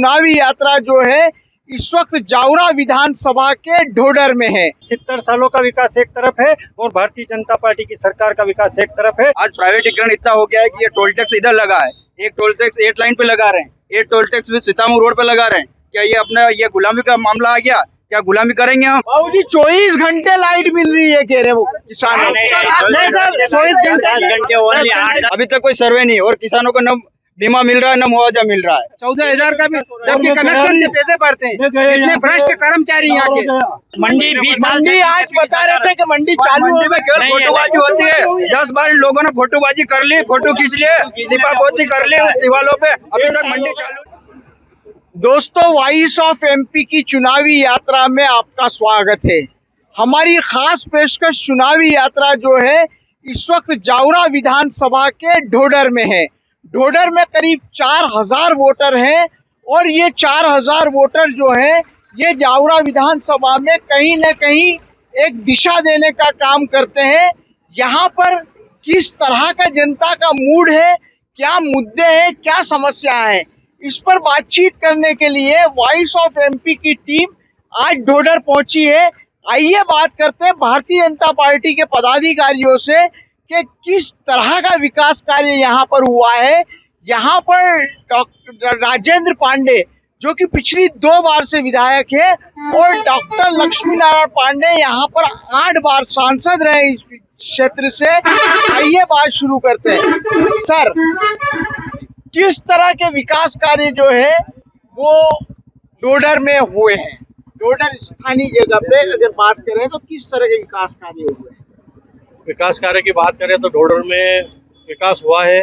चुनावी यात्रा जो है इस वक्त जावरा विधानसभा के ढोडर में है। 70 सालों का विकास एक तरफ है और भारतीय जनता पार्टी की सरकार का विकास एक तरफ है। आज प्राइवेटीकरण इतना हो गया है कि ये टोल टैक्स इधर लगा है, एक टोल टैक्स 8 लाइन पे लगा रहे हैं, एक टोल टैक्स भी सीतामऊ रोड पे लगा रहे हैं। क्या ये अपना ये गुलामी का मामला आ गया? क्या गुलामी करेंगे हम? बाबूजी 24 घंटे लाइट मिल रही है कह रहे वो किसान। 24 घंटे अभी तक कोई सर्वे नहीं और किसानों को न बीमा मिल रहा है न मुआवजा मिल रहा है। 14,000 का भी, जबकि कनेक्शन के पैसे बढ़ते हैं। इतने भ्रष्ट कर्मचारी यहाँ के। मंडी 20 मंडी आज बता रहे थे कि मंडी चालू मंडी में केवल फोटोबाजी होती है। 10 बार लोगों ने फोटोबाजी कर ली, फोटो खींच लिए, दीपापोती कर ली उस दीवालों पे, अभी तक मंडी चालू। दोस्तों, वॉइस ऑफ एमपी की चुनावी यात्रा में आपका स्वागत है। हमारी खास पेशकश चुनावी यात्रा जो है इस वक्त जावरा विधानसभा के ढोडर में है। ढोडर में करीब 4,000 वोटर हैं और ये 4,000 वोटर जो हैं ये जावरा विधानसभा में कहीं न कहीं एक दिशा देने का काम करते हैं। यहाँ पर किस तरह का जनता का मूड है, क्या मुद्दे हैं, क्या समस्या है, इस पर बातचीत करने के लिए वॉइस ऑफ एमपी की टीम आज ढोडर पहुंची है। आइए बात करते हैं भारतीय जनता पार्टी के पदाधिकारियों से कि किस तरह का विकास कार्य यहाँ पर हुआ है। यहाँ पर डॉक्टर राजेंद्र पांडे जो कि पिछली 2 बार से विधायक है और डॉक्टर लक्ष्मी नारायण पांडे यहाँ पर 8 बार सांसद रहे इस क्षेत्र से। आइए बात शुरू करते हैं। सर, किस तरह के विकास कार्य जो है वो ढोडर में हुए हैं? ढोडर स्थानीय जगह पे अगर बात करें तो किस तरह के विकास कार्य हुए हैं? विकास कार्य की बात करें तो ढोडर में विकास हुआ है।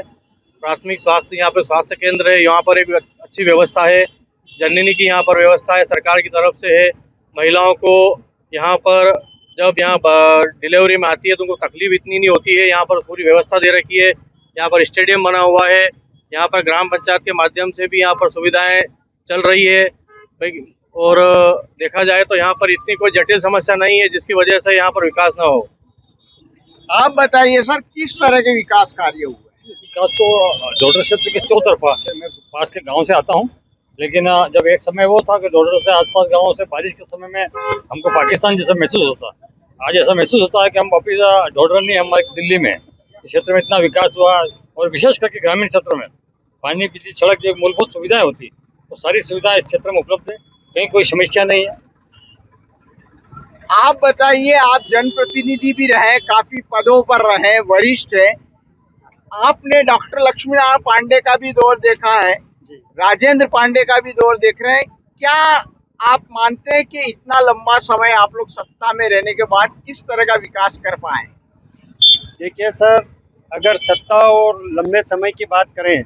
प्राथमिक स्वास्थ्य, यहाँ पर स्वास्थ्य केंद्र है, यहाँ पर एक अच्छी व्यवस्था है। जननी की यहाँ पर व्यवस्था है, सरकार की तरफ से है। महिलाओं को यहाँ पर जब यहाँ डिलीवरी में आती है तो उनको तकलीफ इतनी नहीं होती है। यहाँ पर पूरी व्यवस्था दे रखी है। यहाँ पर स्टेडियम बना हुआ है। यहाँ पर ग्राम पंचायत के माध्यम से भी यहाँ पर सुविधाएं चल रही है। और देखा जाए तो यहाँ पर इतनी कोई जटिल समस्या नहीं है जिसकी वजह से यहाँ पर विकास ना हो। आप बताइए सर, किस तरह के विकास कार्य हुए? विकास तो ढोडर क्षेत्र के चौतरफा से, मैं पास के गांव से आता हूं, लेकिन जब एक समय वो था कि ढोडर से आसपास गांवों से बारिश के समय में हमको पाकिस्तान जैसा महसूस होता। आज ऐसा महसूस होता है कि हम वापिस ढोडर नहीं, हम दिल्ली में। इस क्षेत्र में इतना विकास हुआ और विशेष करके ग्रामीण क्षेत्र में पानी, बिजली, सड़क जो मूलभूत सुविधाएं होती तो सारी सुविधाएं इस क्षेत्र में उपलब्ध है, कहीं कोई समस्या नहीं है। आप बताइए, आप जनप्रतिनिधि भी रहे, काफी पदों पर रहे, वरिष्ठ है, आपने डॉक्टर लक्ष्मी नारायण पांडे का भी दौर देखा है, राजेंद्र पांडे का भी दौर देख रहे हैं। क्या आप मानते हैं कि इतना लंबा समय आप लोग सत्ता में रहने के बाद किस तरह का विकास कर पाए? देखिए सर, अगर सत्ता और लंबे समय की बात करें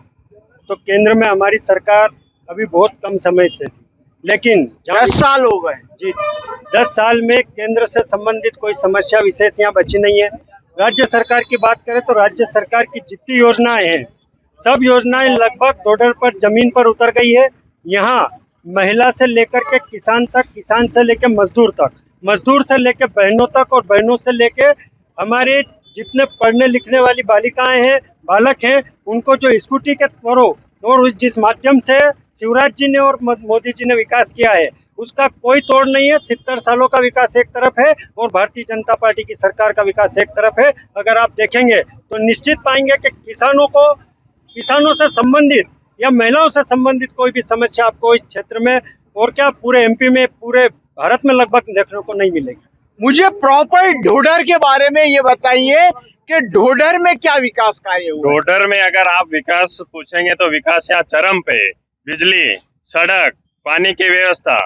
तो केंद्र में हमारी सरकार अभी बहुत कम समय से थी, लेकिन 10 साल हो गए जी। 10 साल में केंद्र से संबंधित कोई समस्या विशेष यहाँ बची नहीं है। राज्य सरकार की बात करें तो राज्य सरकार की जितनी योजनाएं हैं सब योजनाएं लगभग ढोडर पर जमीन पर उतर गई है। यहाँ महिला से लेकर के किसान तक, किसान से लेकर मजदूर तक, मजदूर से लेकर बहनों तक और बहनों से लेकर हमारे जितने पढ़ने लिखने वाली बालिकाएं हैं, बालक हैं, उनको जो स्कूटी के त्वरों और जिस माध्यम से शिवराज जी ने और मोदी जी ने विकास किया है उसका कोई तोड़ नहीं है। 70 सालों का विकास एक तरफ है और भारतीय जनता पार्टी की सरकार का विकास एक तरफ है। अगर आप देखेंगे तो निश्चित पाएंगे कि किसानों से संबंधित या महिलाओं से संबंधित कोई भी समस्या आपको इस क्षेत्र में और क्या पूरे एमपी में, पूरे भारत में लगभग देखने को नहीं मिलेगी। मुझे प्रॉपर ढोडर के बारे में ये बताइए कि ढोडर में क्या विकास कार्य हुआ? ढोडर में अगर आप विकास पूछेंगे तो विकास यहाँ चरम पे। बिजली, सड़क, पानी की व्यवस्था,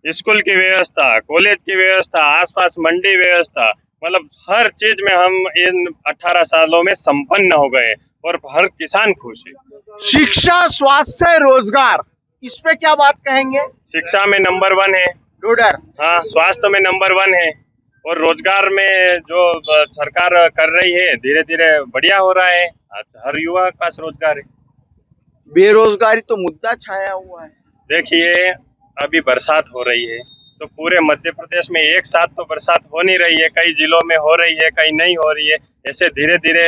स्कूल की व्यवस्था, कॉलेज की व्यवस्था, आसपास मंडी व्यवस्था, मतलब हर चीज में हम इन 18 सालों में संपन्न हो गए और हर किसान खुश है। शिक्षा, स्वास्थ्य, रोजगार, इस पे क्या बात कहेंगे? शिक्षा में नंबर 1 है ढोडर। हाँ, स्वास्थ्य में नंबर 1 है और रोजगार में जो सरकार कर रही है धीरे धीरे बढ़िया हो रहा है। आज हर युवा के पास रोजगार है। बेरोजगारी तो मुद्दा छाया हुआ है। देखिए, अभी बरसात हो रही है तो पूरे मध्य प्रदेश में एक साथ तो बरसात हो नहीं रही है, कई जिलों में हो रही है, कई नहीं हो रही है, ऐसे धीरे धीरे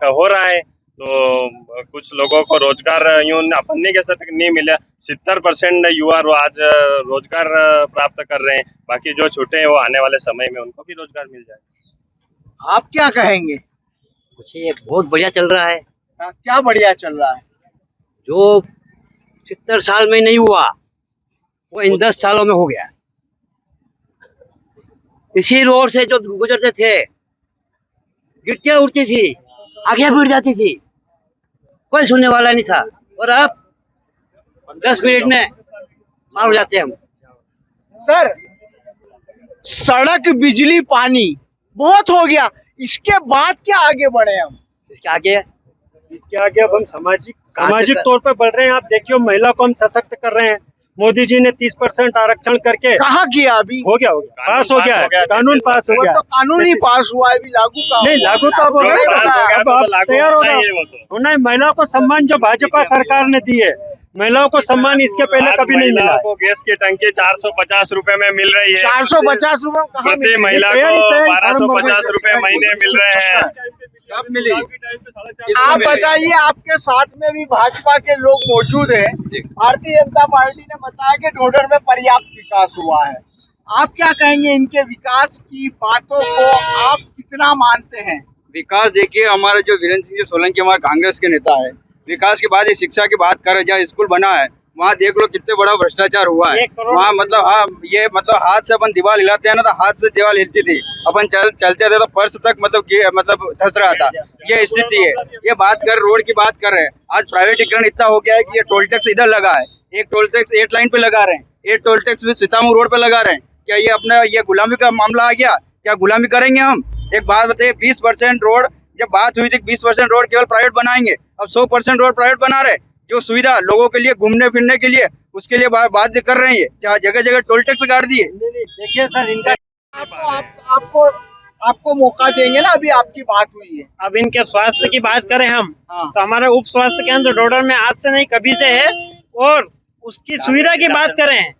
हो रहा है। तो कुछ लोगों को रोजगार यूं अपन नहीं कह सकते कि नहीं मिला। 70% युवा आज रोजगार प्राप्त कर रहे हैं। बाकी जो छूटे हैं वो आने वाले समय में उनको भी रोजगार मिल जाए। आप क्या कहेंगे? कुछ ये बहुत बढ़िया चल रहा है। क्या बढ़िया चल रहा है? जो 70 साल में नहीं हुआ वो इन 10 सालों में हो गया। इसी रोड से जो गुजरते थे गिट्टियां उड़ती थी, आगे बढ़ जाती थी, कोई सुनने वाला नहीं था। और अब 10 मिनट में पार हो जाते हैं हम। सर, सड़क, बिजली, पानी बहुत हो गया, इसके बाद क्या आगे बढ़े हम? इसके आगे अब हम सामाजिक तौर पे बढ़ रहे हैं। आप देखिए महिला को हम सशक्त कर रहे हैं। मोदी जी ने 30% आरक्षण करके कहाँ किया? अभी हो गया पास हो गया है, कानून पास हो वो गया। तो कानून ही पास हुआ है, अभी लागू का नहीं लागू तो अब अब आप तैयार होना है। महिलाओं को सम्मान जो भाजपा सरकार ने दी है, महिलाओं को सम्मान इसके पहले कभी नहीं मिला। को गैस की टंकी 450 रुपए में मिल रही है। 450 रुपए कहाँ प्रति मिली? महिला को 1250 रुपए महीने मिल रहे हैं। कब मिली? आप बताइए, आपके साथ में भी भाजपा के लोग मौजूद हैं। भारतीय जनता पार्टी ने बताया कि ढोढर में पर्याप्त विकास हुआ है। आप क्या कहेंगे इनके विकास की बातों को? आप कितना मानते हैं? विकास देखिए, हमारा जो वीरेंद्र सिंह सोलंकी हमारे कांग्रेस के नेता है, विकास के बाद ये शिक्षा की बात कर रहे हैं। जहाँ स्कूल बना है वहाँ देख लो कितने बड़ा भ्रष्टाचार हुआ है वहाँ। मतलब हाँ, ये मतलब हाथ से अपन दीवार हिलाते हैं ना, तो हाथ से दीवार हिलती थी। अपन चलते थे तो फर्श तक मतलब धस रहा था। ये स्थिति है। ये बात कर रोड की बात कर रहे हैं। आज प्राइवेटीकरण इतना हो गया है कि ये टोल टैक्स इधर लगा है, एक टोल टैक्स 8 लाइन पे लगा रहे हैं, एक टोल टैक्स भी सीतामऊ रोड पे लगा रहे हैं। क्या ये अपना ये गुलामी का मामला आ गया? क्या गुलामी करेंगे हम? एक बात बताइए, 20% रोड जब बात हुई थी 20% रोड केवल प्राइवेट बनाएंगे, अब 100% रोड प्राइवेट बना रहे। जो सुविधा लोगों के लिए घूमने फिरने के लिए, उसके लिए बात कर रहे हैं। जहाँ जगह जगह टोल टैक्स गाड़ दिए। देखिए सर, इनका आपको मौका देंगे ना, अभी आपकी बात हुई है। अब इनके स्वास्थ्य की बात करें हम, तो हमारे उप स्वास्थ्य केंद्र ढोढर में आज से नहीं कभी से है। और उसकी सुविधा की बात करें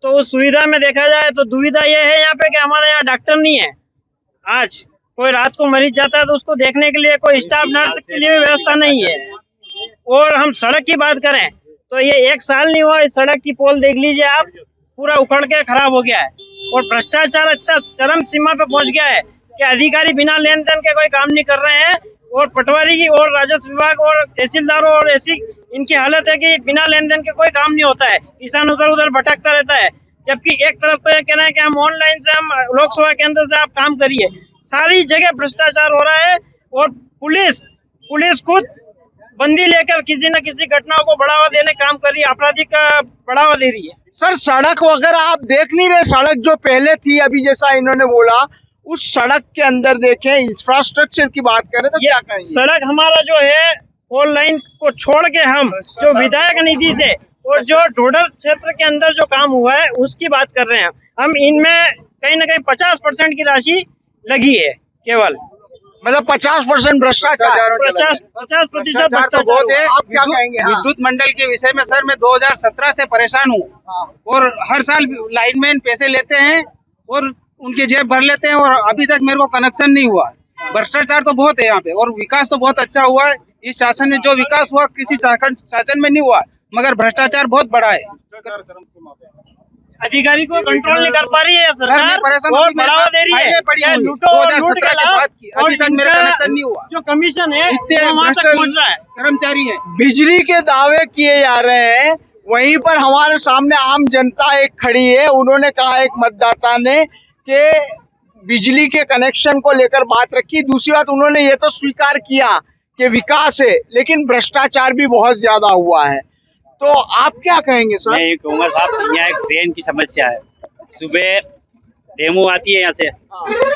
तो उस सुविधा में देखा जाए तो दुविधा यह है यहाँ पे कि हमारे यहाँ डॉक्टर नहीं है। आज कोई रात को मरीज जाता है तो उसको देखने के लिए कोई स्टाफ नर्स के लिए व्यवस्था नहीं है। और हम सड़क की बात करें तो ये 1 साल नहीं हुआ, इस सड़क की पोल देख लीजिए आप, पूरा उखड़ के खराब हो गया है। और भ्रष्टाचार इतना चरम सीमा पे पहुंच गया है कि अधिकारी बिना लेन देन के कोई काम नहीं कर रहे हैं। और पटवारी की और राजस्व विभाग और तहसीलदारों और ऐसी इनकी हालत है कि बिना लेन देन के कोई काम नहीं होता है। किसान उधर उधर भटकता रहता है। जबकि एक तरफ तो ये कह रहे हैं कि हम ऑनलाइन से, हम लोक सेवा केंद्र से आप काम करिए। सारी जगह भ्रष्टाचार हो रहा है। और पुलिस खुद बंदी लेकर किसी न किसी घटनाओं को बढ़ावा देने काम कर रही है, आपराधिक का बढ़ावा दे रही है। सर, सड़क वगैरह आप देख नहीं रहे? सड़क जो पहले थी, अभी जैसा इन्होंने बोला, उस सड़क के अंदर देखें, इंफ्रास्ट्रक्चर की बात करें तो क्या कहेंगे? सड़क हमारा जो है 4 लाइन को छोड़ के हम जो विधायक निधि से और जो ढोढर क्षेत्र के अंदर जो काम हुआ है उसकी बात कर रहे हैं। हम इनमें कहीं न कहीं 50% की राशि लगी है केवल। मतलब 50% भ्रष्टाचार, 50% भ्रष्टाचार बहुत है। आप क्या कहेंगे? हाँ। विद्युत मंडल के विषय में सर, मैं 2017 से परेशान हूँ। हाँ। और हर साल लाइनमैन पैसे लेते हैं और उनके जेब भर लेते हैं, और अभी तक मेरे को कनेक्शन नहीं हुआ। भ्रष्टाचार तो बहुत है यहाँ पे, और विकास तो बहुत अच्छा हुआ है। इस शासन में जो विकास हुआ किसी शासन में नहीं हुआ, मगर भ्रष्टाचार बहुत बड़ा है। अधिकारी को कंट्रोल नहीं कर पा रही है सरकार, परेशान और बढ़ावा दे रही है। पड़ी लूटो और लूट 2017 के की लाओ, बात की, अभी तक मेरा कनेक्शन नहीं हुआ। जो कमीशन है इतने वो वहाँ तक पहुँच रहा है। कर्मचारी है। बिजली के दावे किए जा रहे हैं, वहीं पर हमारे सामने आम जनता एक खड़ी है। उन्होंने कहा, एक मतदाता ने, कि बिजली के कनेक्शन को लेकर बात रखी। दूसरी बात, उन्होंने ये तो स्वीकार किया कि विकास है, लेकिन भ्रष्टाचार भी बहुत ज्यादा हुआ है। तो आप क्या कहेंगे सर? मैं कहूँगा साहब, यहाँ एक ट्रेन की समस्या है। सुबह डेमू आती है यहाँ से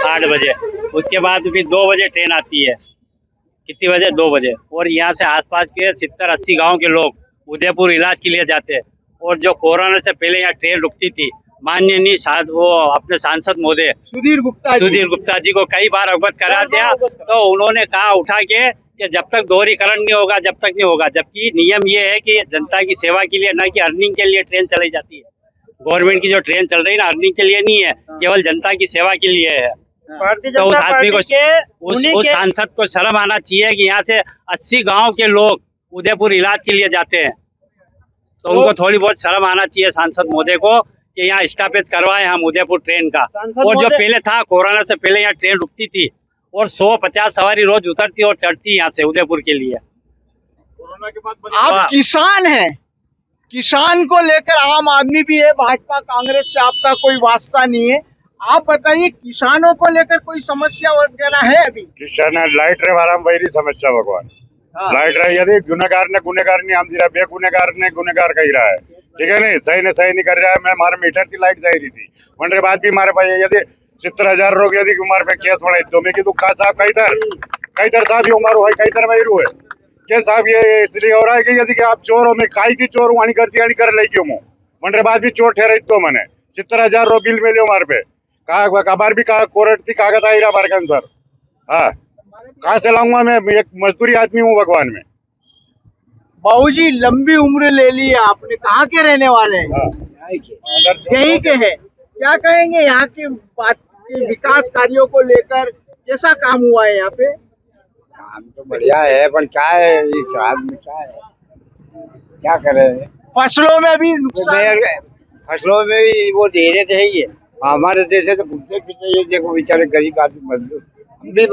8 बजे, उसके बाद फिर 2 बजे ट्रेन आती है। कितनी बजे? 2 बजे। और यहाँ से आसपास के 70-80 गांव के लोग उदयपुर इलाज के लिए जाते हैं। और जो कोरोना से पहले यहाँ ट्रेन रुकती थी, माननीय वो अपने सांसद महोदय सुधीर गुप्ता जी को कई बार अवगत करा दिया, तो उन्होंने कहा उठा के कि जब तक दोहरीकरण नहीं होगा जब तक नहीं होगा। जबकि नियम ये है कि जनता की सेवा के लिए, न कि अर्निंग के लिए ट्रेन चलाई जाती है। गवर्नमेंट की जो ट्रेन चल रही है ना, अर्निंग के लिए नहीं है, केवल जनता की सेवा के लिए है। भारतीय तो उस जनता आदमी पार्टी को के उस उन्हीं के सांसद को शर्म आना चाहिए कि यहाँ से 80 गांव के लोग उदयपुर इलाज के लिए जाते हैं, तो उनको थोड़ी बहुत शर्म आना चाहिए सांसद महोदय को कि यहाँ स्टॉपेज करवाए हम उदयपुर ट्रेन का। सांसद और जो महोदय- पहले था कोरोना से पहले यहाँ ट्रेन रुकती थी और 150 सवारी रोज उतरती और चढ़ती यहाँ से उदयपुर के लिए। आप किसान हैं, किसान को लेकर आम आदमी भी है, भाजपा कांग्रेस से आपका कोई वास्ता नहीं है। आप बताइए किसानों को लेकर कोई समस्या वगैरह है अभी? किसान लाइट रे वाराम वैरी समस्या भगवान लाइट रहे यदि गुनेगार नहीं आम दिया बे गुनेगार ने गुनेगार कही रहा है, ठीक है नहीं, सही नहीं कर रहा है। मैं हमारे मीटर की लाइट जा रही थी वनरे बाद भी हमारे पास यदि 70,000 लोग यदि हमारे पे केस बढ़ाई तो मैं की का साहब कई तर साहब ये हमारो है कई तर वही रू है के साहब ये इसलिए हो रहा है कि यदि आप चोर हो मैं काई की चोर हूँ करती आनी कर ली क्यों मुँह वनरे बाद भी चोर ठहराई तो मैंने 70,000 रो बिल मिले हमारे पे कबार भी कोर्ट थी कागज आई रहा हमारे सर। हाँ कहाँ से लाऊंगा मैं एक मजदूरी आदमी हूँ भगवान में। बाबू जी लंबी उम्र ले ली है आपने, कहाँ के रहने वाले हैं? यहीं के हैं। क्या कहेंगे यहाँ की बात के विकास कार्यों को लेकर, कैसा काम हुआ है यहाँ पे? काम तो बढ़िया है पर क्या है इस रात में क्या करे फसलों में भी नुकसान, फसलों में भी वो दे रहे थे ही है। हमारे देश से तो घूमते फिरते ये देखो बेचारे गरीब आदमी मजदूर हम भी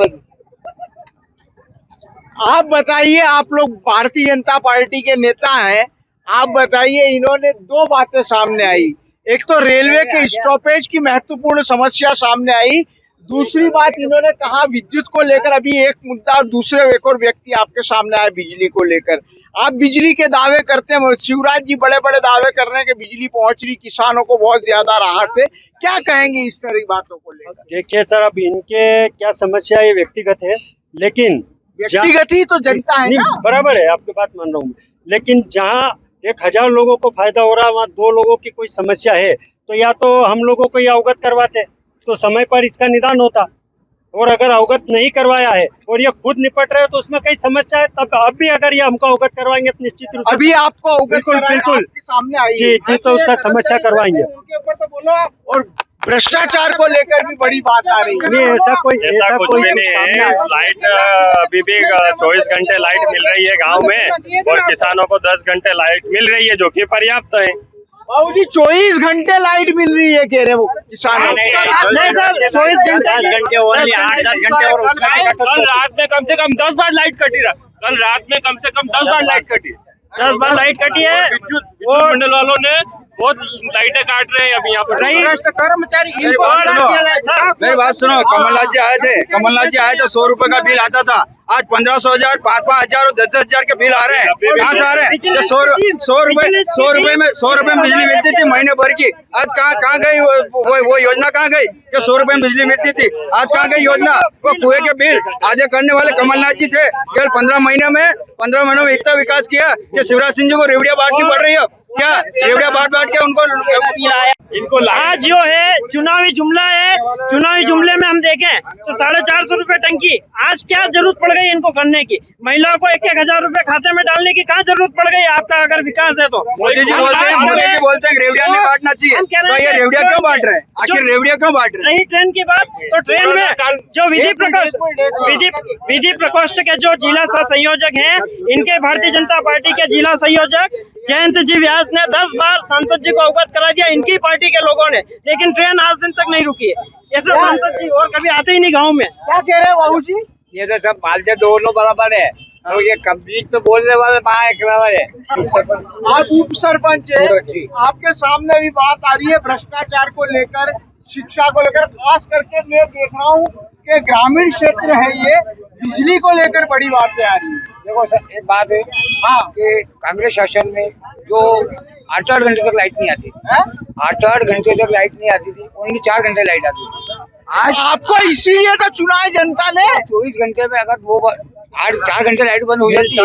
आप बताइए, आप लोग भारतीय जनता पार्टी के नेता हैं, आप बताइए इन्होंने दो बातें सामने आई। एक तो रेलवे के स्टॉपेज की महत्वपूर्ण समस्या सामने आई, दूसरी बात इन्होंने कहा विद्युत को लेकर अभी एक मुद्दा, और दूसरे एक और व्यक्ति आपके सामने आया बिजली को लेकर। आप बिजली के दावे करते हैं, शिवराज जी बड़े बड़े दावे कर रहे हैं कि बिजली पहुंच रही, किसानों को बहुत ज्यादा राहत है। क्या कहेंगे इस तरह की बातों को लेकर? देखिए सर अब इनके क्या समस्या है व्यक्तिगत है, लेकिन व्यक्तिगत ही तो जनता है ना। बराबर है, आपकी बात मान रहा हूँ, लेकिन जहाँ 1000 लोगों को फायदा हो रहा है वहाँ 2 लोगों की कोई समस्या है तो या तो हम लोगों को ये अवगत करवाते तो समय पर इसका निदान होता, और अगर अवगत नहीं करवाया है और ये खुद निपट रहे हो तो उसमें कई समस्या है। तब अब भी अगर ये हमको अवगत करवाएंगे तो निश्चित रूप से अभी आपको अवगत बिल्कुल कराया, बिल्कुल आपके सामने आई जी जी तो उसका समस्या करवाएंगे। उनके ऊपर तो बोलो आप। और भ्रष्टाचार को लेकर भी बड़ी बात आ रही है। नहीं ऐसा कुछ कोई भी नहीं सामने है। आया। लाइट अभी भी 24 घंटे लाइट मिल रही है गांव में और किसानों को 10 घंटे लाइट मिल रही है जो कि पर्याप्त है। बाबू जी 24 घंटे लाइट मिल रही है कह रहे वो किसान। नहीं सर 24 घंटे ओनली 8-10 घंटे और कल रात में कम से कम 10 बार लाइट कटी रहा, कल रात में कम से कम 10 बार लाइट कटी, 10 बार लाइट कटी है। विद्युत मंडल वालों ने बहुत लाइटें काट रहे हैं अभी यहाँ पर। भ्रष्ट कर्मचारी मेरी बात सुनो, कमलनाथ जी आए थे, 100 रुपए का बिल आता था, आज 1500, 5,000 और 10,000 के बिल आ रहे हैं। कहाँ से आ रहे हैं? 100 रुपए में बिजली मिलती थी महीने भर की, आज कहाँ गई वो योजना? कहाँ गई जो 100 रुपए में बिजली मिलती थी? आज कहाँ गई योजना? वो कुएं के बिल आधे करने वाले कमलनाथ जी थे। केवल 15 महीनों में इतना विकास किया कि शिवराज सिंह जी को रेवड़िया बांटनी पड़ रही है। क्या रेवड़िया बांट के उनको आज जो है चुनावी जुमला है, चुनावी जुमले में हम देखें तो 450 रुपए टंकी, आज क्या जरूरत पड़ गई इनको करने की? महिलाओं को 1,000 रुपए खाते में डालने की क्या जरूरत पड़ गई आपका अगर विकास है तो? मोदी जी बोलते हैं रेवड़िया नहीं बांटना चाहिए, तो ये रेवड़िया क्यों बांट रहे हैं? आखिर रेवड़िया क्यों बांट रहे हैं? नहीं ट्रेन की बात तो ट्रेन में जो विधि प्रकोष्ठ के जो जिला सह संयोजक हैं, इनके भारतीय जनता पार्टी के जिला संयोजक जयंत जी व्यास ने 10 बार सांसद जी को अवगत करा दिया, इनकी पार्टी के लोगों ने, लेकिन ट्रेन आज दिन तक नहीं रुकी है। ऐसे सांसद जी और कभी आते ही नहीं गाँव में। क्या कह रहे हैं बाबू जी? ये तो सब बालते दोनों बराबर है और ये बीच में बोलने वाले बराबर है। आप उप सरपंच है, आपके सामने भी बात आ रही है भ्रष्टाचार को लेकर, शिक्षा को लेकर, खास करके मैं देख रहा हूँ कि ग्रामीण क्षेत्र है ये, बिजली को लेकर बड़ी बातें आ रही है। देखो सर एक बात है कि कांग्रेस शासन में जो 8-8 घंटे तक लाइट नहीं आती, 8-8 घंटे तक लाइट नहीं आती थी, ओनली 4 घंटे लाइट आती थी। आज आपको इसीलिए तो चुना है जनता ने। 24 घंटे में अगर वो 4 घंटे लाइट बंद हो जाती है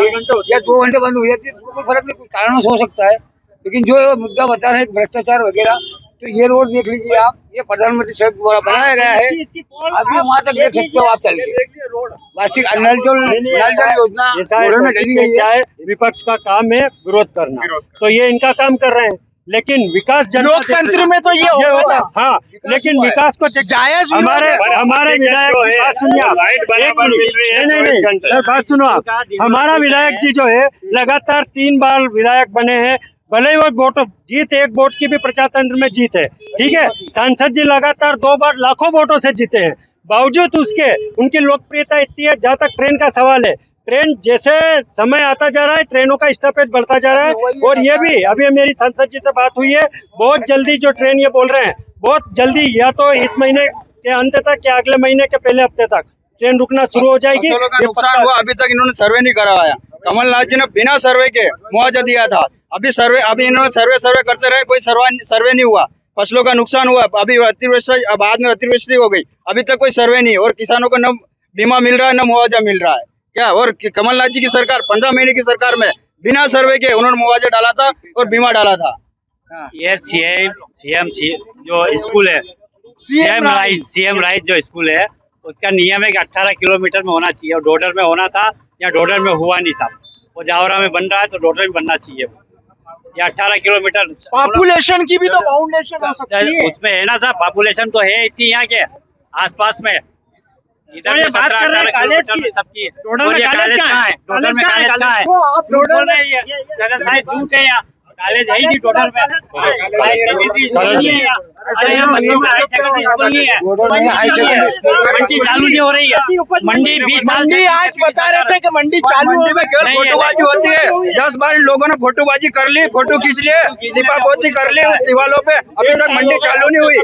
या 2 घंटे बंद हो जाती है, उसको कोई फर्क नहीं, कुछ कारणों से हो सकता है। लेकिन जो मुद्दा बता रहे हैं भ्रष्टाचार वगैरह, तो ये रोड देख लीजिए आप, ये प्रधानमंत्री सड़क द्वारा बनाया गया है, अभी वहाँ तक देख सकते हो आप चल के। प्लास्टिक नल जल योजना में डली गई क्या है, विपक्ष का काम है विरोध करना, तो ये इनका काम कर रहे हैं। लेकिन विकास जनता लोकतंत्र में तो ये होता होगा। हाँ, लेकिन विकास को जायज हमारे विधायक जी, बात सुनिए आप। लाइट एक बराबर मिनट। मिल रही है, नहीं, 24 घंटे। सर बात सुनो आप। हमारा विधायक जी जो है लगातार 3 बार विधायक बने हैं, भले ही वो वोट जीत, एक वोट की भी प्रजातंत्र में जीत है, ठीक है। सांसद जी लगातार 2 बार लाखों वोटों से जीते हैं, बावजूद उसके उनकी लोकप्रियता इतनी है। जहाँ तक ट्रेन का सवाल है, ट्रेन जैसे समय आता जा रहा है, ट्रेनों का स्टॉपेज बढ़ता जा रहा है। और ये भी अभी मेरी सांसद जी से बात हुई है, बहुत जल्दी जो ट्रेन ये बोल रहे हैं, बहुत जल्दी, या तो इस महीने के अंत तक या अगले महीने के पहले हफ्ते तक ट्रेन रुकना शुरू हो जाएगी। फसलों का ये नुकसान हुआ, अभी तक इन्होंने सर्वे नहीं करवाया। कमलनाथ जी ने बिना सर्वे के मुआवजा दिया था, अभी इन्होंने सर्वे करते रहे, कोई सर्वे नहीं हुआ। फसलों का नुकसान हुआ, अभी अतिवृष्टि, बाद में अतिवृष्टि हो गई, अभी तक कोई सर्वे नहीं। और किसानों को न बीमा मिल रहा है, न मुआवजा मिल रहा है क्या। और कमलनाथ जी की सरकार 15 महीने की सरकार में बिना सर्वे के उन्होंने मुआवजा डाला था और बीमा डाला था। ये सीएम जो स्कूल है, सीएम राइज जो स्कूल है, उसका नियम है कि 18 किलोमीटर में होना चाहिए, और डोडर में होना था या डोडर में हुआ नहीं साहब। वो जावरा में बन रहा है तो डोडर में बनना चाहिए। या 18 किलोमीटर पॉपुलेशन की भी तो फाउंडेशन हो सकती है उसमें है ना साहब। पॉपुलेशन तो है इतनी यहाँ के आसपास में, इधर में बात कर रहे हैं कॉलेज की, सबकी। डोडर में कॉलेज कहाँ है? डोडर में कॉलेज कहाँ है? आप डोडर में झूठ है यहाँ, कॉलेज है ही नहीं डोडर में। मंडी चालू नहीं हो रही है, मंडी 20 साल मंडी आज बता रहे थे कि मंडी चालू मंडी में केवल फोटोबाजी होती है। 10-12 लोगों ने फोटोबाजी कर ली, फोटो खींच लिए, दीपापोती कर ली उस दीवालों पे, अभी तक मंडी चालू नहीं हुई।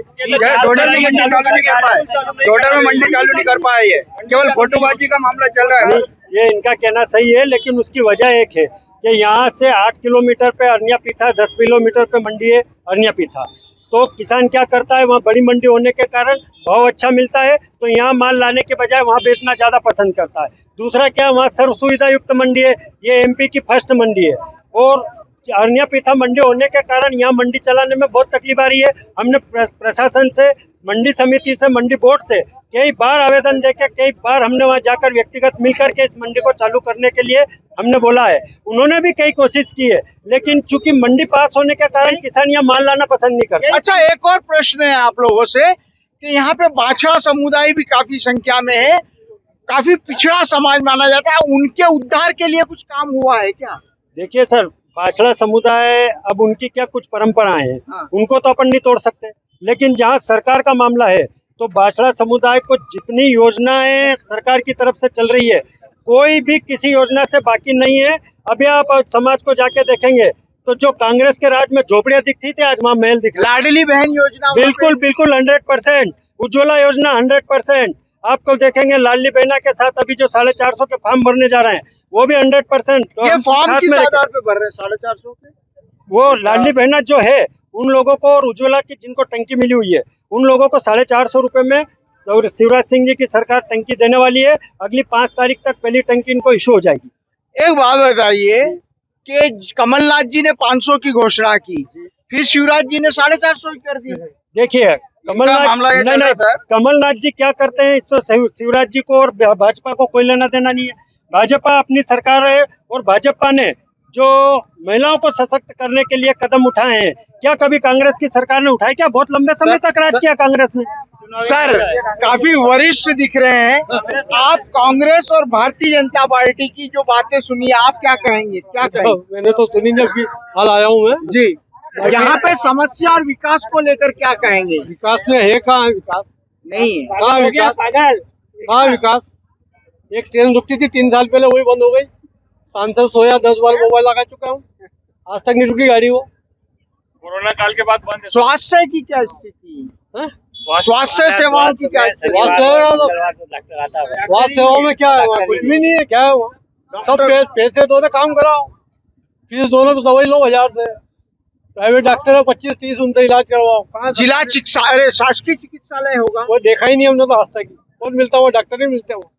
डोडर में मंडी चालू नहीं कर पाए, डोडर में मंडी चालू नहीं कर पाए, ये केवल फोटोबाजी का मामला चल रहा है। ये इनका कहना सही है, लेकिन उसकी वजह एक है कि यहाँ से 8 किलोमीटर पे अरनिया पीथा, 10 किलोमीटर पे मंडी है अरनिया पीथा। तो किसान क्या करता है, वहाँ बड़ी मंडी होने के कारण भाव अच्छा मिलता है, तो यहाँ माल लाने के बजाय वहाँ बेचना ज़्यादा पसंद करता है। दूसरा क्या, वहाँ सर्व सुविधा युक्त मंडी है, ये एमपी की फर्स्ट मंडी है। और अरनिया पीथा मंडी होने के कारण यहाँ मंडी चलाने में बहुत तकलीफ आ रही है। हमने प्रशासन से, मंडी समिति से, मंडी बोर्ड से कई बार आवेदन देके, कई बार हमने वहाँ जाकर व्यक्तिगत मिलकर के इस मंडी को चालू करने के लिए हमने बोला है। उन्होंने भी कई कोशिश की है, लेकिन चूंकि मंडी पास होने के कारण किसान यहाँ माल लाना पसंद नहीं करते। अच्छा, एक और प्रश्न है आप लोगों से कि यहाँ पे बाछड़ा समुदाय भी काफी संख्या में है, काफी पिछड़ा समाज माना जाता है, उनके उद्धार के लिए कुछ काम हुआ है क्या? देखिए सर, बाछड़ा समुदाय, अब उनकी क्या कुछ परंपराएं हैं, उनको तो अपन नहीं तोड़ सकते, लेकिन जहाँ सरकार का मामला है तो बाछड़ा समुदाय को जितनी योजनाएं सरकार की तरफ से चल रही है, कोई भी किसी योजना से बाकी नहीं है। अभी आप समाज को जाके देखेंगे तो जो कांग्रेस के राज में झोपड़ियां दिखती थी, आज वहाँ महल दिख रहा है। लाडली बहन योजना बिल्कुल 100%, उज्ज्वला योजना 100%। आपको देखेंगे लाडली बहना के साथ अभी जो 450 के फॉर्म भरने जा रहे हैं, वो भी 100%। ये फॉर्म किस आधार पे भर रहे हैं? 450 पे वो लाडली बहना जो है उन लोगों को, और उज्ज्वला की जिनको टंकी मिली हुई है, उन लोगों को 450 रुपए में शिवराज सिंह जी की सरकार टंकी देने वाली है। अगली 5 तारीख तक पहली टंकी इनको इशू हो जाएगी। एक बात बताइए कि कमलनाथ जी ने 500 की घोषणा की, फिर शिवराज जी ने 450 कर दी। देखिए मामला ये चल रहा है सर। कमलनाथ जी क्या करते हैं, इससे शिवराज जी को और भाजपा को कोई लेना देना नहीं है। भाजपा अपनी सरकार है, और भाजपा ने जो महिलाओं को सशक्त करने के लिए कदम उठाए हैं, क्या कभी कांग्रेस की सरकार ने उठाए? क्या बहुत लंबे समय तक राज किया कांग्रेस ने। सर, काफी वरिष्ठ दिख रहे हैं आप। कांग्रेस और भारतीय जनता पार्टी की जो बातें सुनी, आप क्या कहेंगे? क्या कहेंगे? मैंने तो सुनी नहीं, हाल आया हूँ मैं जी। यहाँ पे समस्या और विकास को लेकर क्या कहेंगे? विकास में है कहाँ विकास? नहीं है। कहाँ विकास? कहाँ विकास? एक ट्रेन रुकती थी 3 साल पहले, वही बंद हो गई। सांसद सोया 10 बार मोबाइल लगा चुका हूँ, आज तक नहीं रुकी गाड़ी वो। कोरोना काल के बाद बंद है। स्वास्थ्य की क्या स्थिति है? स्वास्थ्य सेवाओं की क्या स्थिति? स्वास्थ्य सेवाओं में क्या है? वहाँ कुछ भी नहीं है। क्या है वहाँ? सब पैसे दो, काम कराओ, फीस दोनों दवाई लो 1000 से। प्राइवेट डॉक्टर है 25-30, उनसे इलाज करवाओ। जिला शासकीय चिकित्सालय होगा, वो देखा ही नहीं हमने तो आज तक। कौन मिलता हुआ? डॉक्टर नहीं मिलते वो।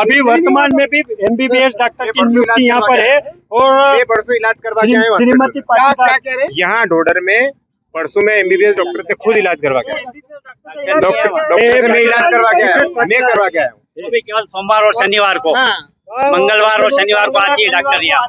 अभी वर्तमान में भी MBBS डॉक्टर की नियुक्ति यहाँ पर है, और परसों इलाज करवा के आए हैं। श्रीमती पाटिल यहाँ डोडर में परसों में MBBS डॉक्टर से खुद इलाज करवा के आया। डॉक्टर से मैं इलाज करवा के आया, मैं करवा के आया हूँ। वो भी केवल सोमवार और शनिवार को, मंगलवार और शनिवार को आती है डॉक्टर यहाँ।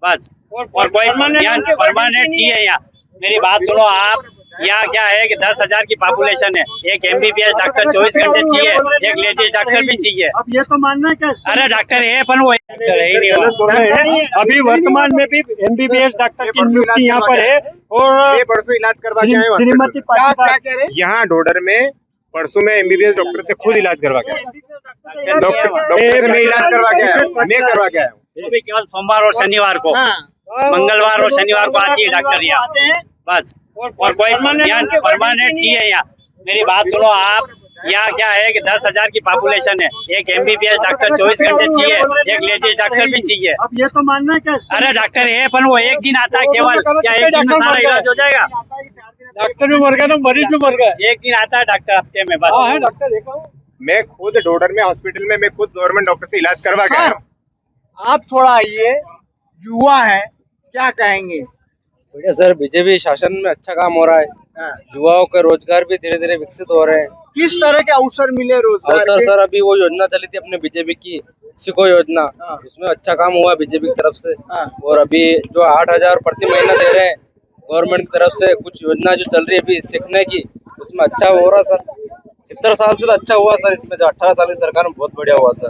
बस। और कोई यहाँ परमानेंट चाहिए यहाँ। मेरी बात सुनो आप, यहाँ क्या है कि 10,000 की पॉपुलेशन है, एक MBBS डॉक्टर 24 घंटे चाहिए, एक लेडीज डॉक्टर भी चाहिए। अब ये तो मानना है क्या? अरे डॉक्टर है पर वो डॉक्टर है ही नहीं वो। अभी वर्तमान में भी MBBS डॉक्टर की नियुक्ति यहाँ पर है और परसों इलाज करवा के आए श्रीमती पाटीदार यहाँ डोडर में परसों में MBBS डॉक्टर से खुद इलाज करवा के आया। डॉक्टर से मैं इलाज करवा के आया, मैं करवा के आया हूँ। वो भी केवल सोमवार और शनिवार को, मंगलवार और शनिवार को आती है डॉक्टर यहाँ बस। और कोई यहाँ परमानेंट चाहिए यहाँ। मेरी बात सुनो आप, यहाँ क्या है कि 10,000 की पॉपुलेशन है, एक MBBS डॉक्टर 24 घंटे चाहिए, एक लेडीज डॉक्टर भी चाहिए। अब ये तो मानना है क्या? अरे डॉक्टर है पर वो एक दिन आता है केवल, क्या एक दिन में सारा इलाज हो जाएगा? डॉक्टर भी मर गया तो मरीज भी मर गया। एक दिन आता है डॉक्टर हफ्ते में बस। है डॉक्टर देखा हूँ। मैं खुद डोडर में हॉस्पिटल में मैं खुद गवर्नमेंट डॉक्टर से इलाज करवा के आया हूँ। आप थोड़ा आइए, युवा है, क्या कहेंगे? बढ़िया सर, बीजेपी शासन में अच्छा काम हो रहा है। युवाओं के रोजगार भी धीरे धीरे विकसित हो रहे हैं। किस तरह के अवसर मिले रोजगार अवसर के? सर, अभी वो योजना चली थी अपने बीजेपी की सिको योजना, उसमें अच्छा काम हुआ बीजेपी की तरफ से। और अभी जो 8,000 प्रति महीना दे रहे हैं गवर्नमेंट की तरफ से, कुछ योजना जो चल रही है अभी सीखने की, उसमें अच्छा हो रहा सर। 70 साल से तो अच्छा हुआ सर, इसमें जो 18 साल की सरकार में बहुत बढ़िया हुआ सर।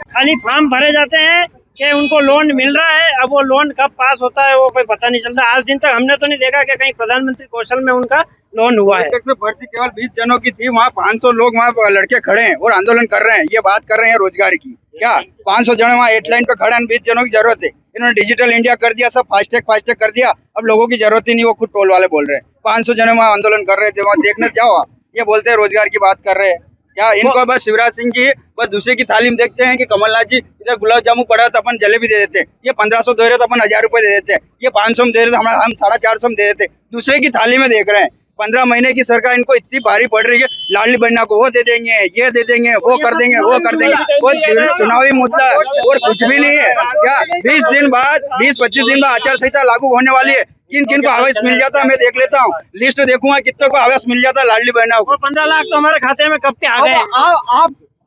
खाली फॉर्म भरे जाते हैं कि उनको लोन मिल रहा है, अब वो लोन कब पास होता है वो कोई पता नहीं चलता। आज दिन तक हमने तो नहीं देखा कि कहीं प्रधानमंत्री कौशल में उनका लोन हुआ है। भर्ती केवल 20 जनों की थी, वहाँ 500 लोग वहाँ लड़के खड़े हैं और आंदोलन कर रहे हैं। ये बात कर रहे हैं रोजगार की, क्या 500 जन वहाँ हेडलाइन पे खड़े हैं, 20 जनों की जरूरत है। इन्होंने डिजिटल इंडिया कर दिया, सब फास्टैग कर दिया, अब लोगों की जरूरत ही नहीं, वो खुद टोल वाले बोल रहे हैं। 500 जन वहाँ आंदोलन कर रहे थे, वहाँ देखने जाओ आप, ये बोलते हैं रोजगार की बात कर रहे हैं। क्या इनको बस शिवराज सिंह की बस दूसरे की थाली में देखते हैं कि कमलनाथ जी इधर गुलाब जामुन पड़ा तो अपन जलेबी दे देते हैं, ये 1500 दे रहे तो अपन 1000 रुपए दे देते हैं, ये 500 में दे रहे तो हम 450 में दे देते हैं। दूसरे की थाली में देख रहे हैं। 15 महीने की सरकार इनको इतनी भारी पड़ रही है, लाडली बहना को वो दे देंगे, ये दे देंगे, वो कर देंगे, वो कर देंगे। वो चुनावी मुद्दा और कुछ भी नहीं है। क्या 20 दिन बाद 20-25 दिन बाद आचार संहिता लागू होने वाली है। किन किन को आवास मिल जाता है मैं देख लेता हूँ, लिस्ट देखूंगा कितने को आवास मिल जाता है लाडली बहना को। 15 लाख तो हमारे खाते में कब के आ गए।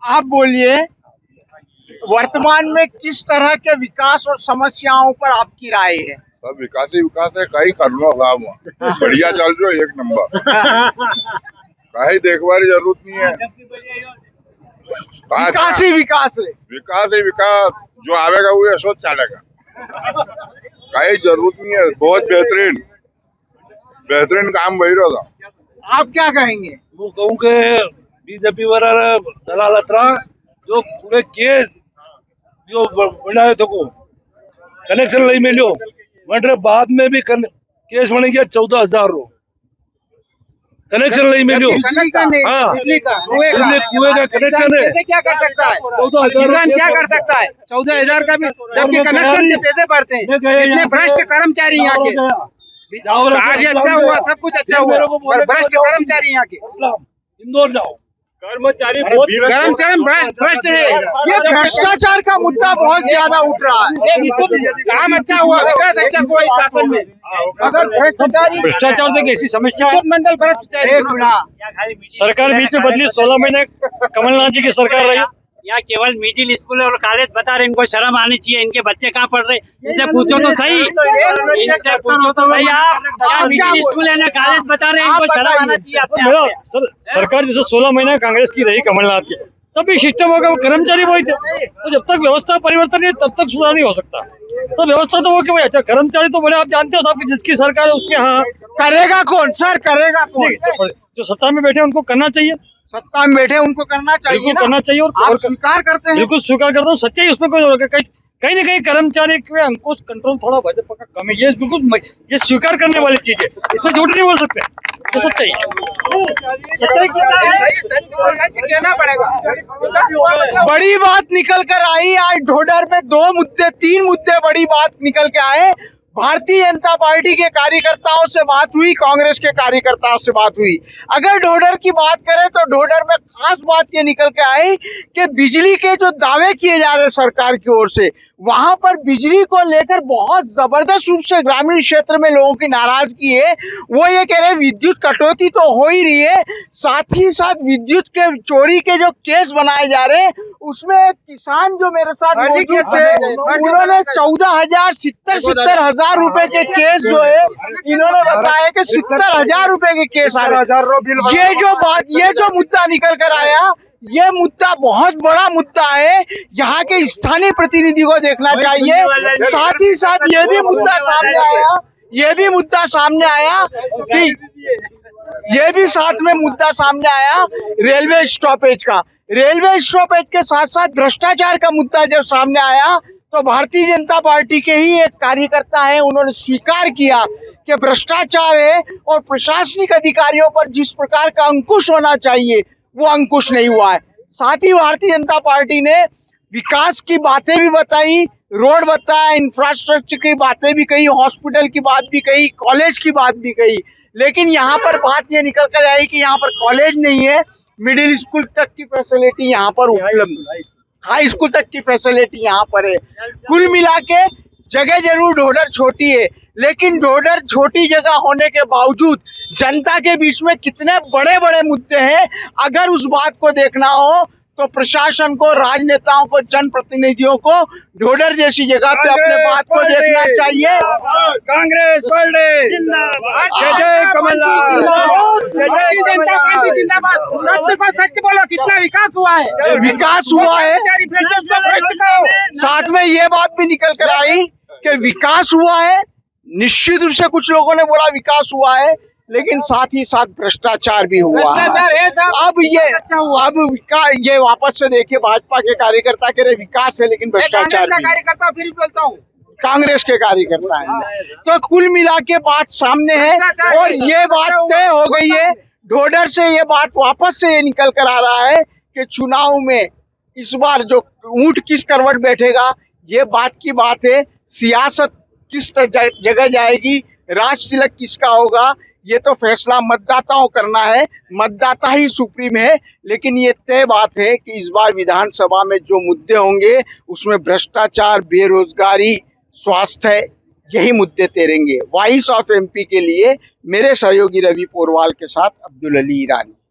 आप बोलिए, वर्तमान में किस तरह के विकास और समस्याओं पर आपकी राय है? सब विकास ही विकास है, कहीं कर लो साहब, बढ़िया चल रहा है, एक नंबर। कहीं देखभाल की जरूरत नहीं है, विकास ही विकास है। विकास ही विकास, जो आवेगा वो यशोद चलेगा, कहीं जरूरत नहीं है। बहुत बेहतरीन काम वही रहा था। आप क्या कहेंगे? वो कहूँ के बीजेपी वाला दलाल अतरा जो पूरे केस जो बनाए थे को कनेक्शन नहीं मिलो, वनरे बाद में भी केस बन गया 14,000 रो कनेक्शन नहीं मिलो। हाँ, कुएं का कनेक्शन है, क्या कर सकता है किसान, क्या कर सकता है? 14,000 का भी, जबकि कनेक्शन के पैसे बढ़ते हैं। इतने भ्रष्ट कर्मचारी यहाँ के। कार्य अच्छा हुआ, सब कुछ अच्छा हुआ, पर भ्रष्ट कर्मचारी यहाँ के। इंदौर जाओ, कर्मचारी भ्रष्ट है। ये भ्रष्टाचार का मुद्दा बहुत ज्यादा उठ रहा है। काम अच्छा हुआ, विकास अच्छा हुआ इस शासन में, अगर भ्रष्टाचार तो ऐसी समस्या है। मंडल भ्रष्टाचार, सरकार बीच में बदली, 16 महीने कमलनाथ जी की सरकार रही। यहाँ केवल मिडिल स्कूल और कॉलेज बता रहे, इनको शर्म आनी चाहिए। इनके बच्चे कहाँ पढ़ रहे, इनसे पूछो तो सही, इनसे पूछो तो सही। आप मिडिल स्कूल है ना कॉलेज बता रहे, इनको शर्म आना चाहिए अपने आप पे। सरकार जैसे 16 महीने कांग्रेस की रही कमलनाथ की, तभी सिस्टम होगा, वो कर्मचारी वही थे। तो जब तक व्यवस्था परिवर्तन नहीं तब तक सुधार नहीं हो सकता। तो व्यवस्था तो वो कि भाई अच्छा, कर्मचारी तो बड़े आप जानते हो साहब, जिसकी सरकार है उसके यहाँ करेगा कौन सर, करेगा कौन? जो सत्ता में बैठे उनको करना चाहिए, सत्ता में बैठे उनको करना चाहिए, बिल्कुल करना चाहिए। और स्वीकार करते हैं? बिल्कुल स्वीकार करता हूँ, सच्चाई उसमें कोई कहीं ना कहीं कर्मचारी के अंकुश कंट्रोल थोड़ा भाजपा का कम है, ये बिल्कुल ये स्वीकार करने वाली चीज है, इसमें झूठ नहीं बोल सकते। ये सच्चाई सत्य कहना पड़ेगा। बड़ी बात निकल कर आई आज ढोडर में, 3 मुद्दे बड़ी बात निकल के आए। भारतीय जनता पार्टी के कार्यकर्ताओं से बात हुई, कांग्रेस के कार्यकर्ताओं से बात हुई। अगर ढोडर की बात करें तो ढोडर में खास बात ये निकल के आई कि बिजली के जो दावे किए जा रहे हैं सरकार की ओर से, वहां पर बिजली को लेकर बहुत जबरदस्त रूप से ग्रामीण क्षेत्र में लोगों की नाराजगी है। वो ये कह रहे हैं विद्युत कटौती तो हो ही रही है, साथ ही साथ विद्युत के चोरी के जो केस बनाए जा रहे हैं उसमें एक किसान जो मेरे साथ मौजूद थे उन्होंने 70,000 रुपए के केस जो है इन्होंने बताया कि 70,000 रुपए के केस आ रहे। ये जो मुद्दा निकल कर आया, ये मुद्दा बहुत बड़ा मुद्दा है, यहाँ के स्थानीय प्रतिनिधि को देखना चाहिए। साथ ही साथ ये भी मुद्दा सामने आया रेलवे स्टॉपेज का। रेलवे स्टॉपेज के साथ साथ भ्रष्टाचार का मुद्दा जब सामने आया तो भारतीय जनता पार्टी के ही एक कार्यकर्ता है, उन्होंने स्वीकार किया कि भ्रष्टाचार है और प्रशासनिक अधिकारियों पर जिस प्रकार का अंकुश होना चाहिए वो अंकुश नहीं हुआ है। साथ ही भारतीय जनता पार्टी ने विकास की बातें भी बताई, रोड बताया, इंफ्रास्ट्रक्चर की बातें भी कही, हॉस्पिटल की बात भी कही, कॉलेज की बात भी कही, लेकिन यहाँ पर बात ये निकल कर आई कि यहाँ पर कॉलेज नहीं है, मिडिल स्कूल तक की फैसिलिटी यहाँ पर उपलब्ध, हाई स्कूल तक की फैसिलिटी यहाँ पर है। कुल मिला के जगह जरूर ढोढर छोटी है, लेकिन ढोढर छोटी जगह होने के बावजूद जनता के बीच में कितने बड़े बड़े मुद्दे हैं। अगर उस बात को देखना हो तो प्रशासन को, राजनेताओं को, जनप्रतिनिधियों को ढोढर जैसी जगह पे अपने बात को देखना चाहिए। कांग्रेस पार्टी जय जय कमलनाथ, जय जय जनता पार्टी जिंदाबाद। सत्य को सत्य बोलो, कितना विकास हुआ है? विकास हुआ है, साथ में ये बात भी निकल कर आई कि विकास हुआ है। निश्चित रूप से कुछ लोगों ने बोला विकास हुआ है, लेकिन साथ ही साथ भ्रष्टाचार भी हुआ है। अब ये वापस से देखिए, भाजपा के कार्यकर्ता कह रहे विकास है लेकिन भ्रष्टाचार भी। कार्यकर्ता फिर बोलता हूँ, कांग्रेस के कार्यकर्ता है। तो कुल मिला के बात सामने है और ये बात तय हो गई है। ढोढर से ये बात वापस से ये निकल कर आ रहा है कि चुनाव में इस बार जो ऊंट किस करवट बैठेगा, ये बात की बात है। सियासत किस जगह जाएगी, राज तिलक किसका होगा, ये तो फैसला मतदाताओं करना है, मतदाता ही सुप्रीम है। लेकिन ये तय बात है कि इस बार विधानसभा में जो मुद्दे होंगे उसमें भ्रष्टाचार, बेरोजगारी, स्वास्थ्य, यही मुद्दे तैरेंगे। वॉइस ऑफ एमपी के लिए मेरे सहयोगी रवि पोरवाल के साथ अब्दुल अली ईरानी।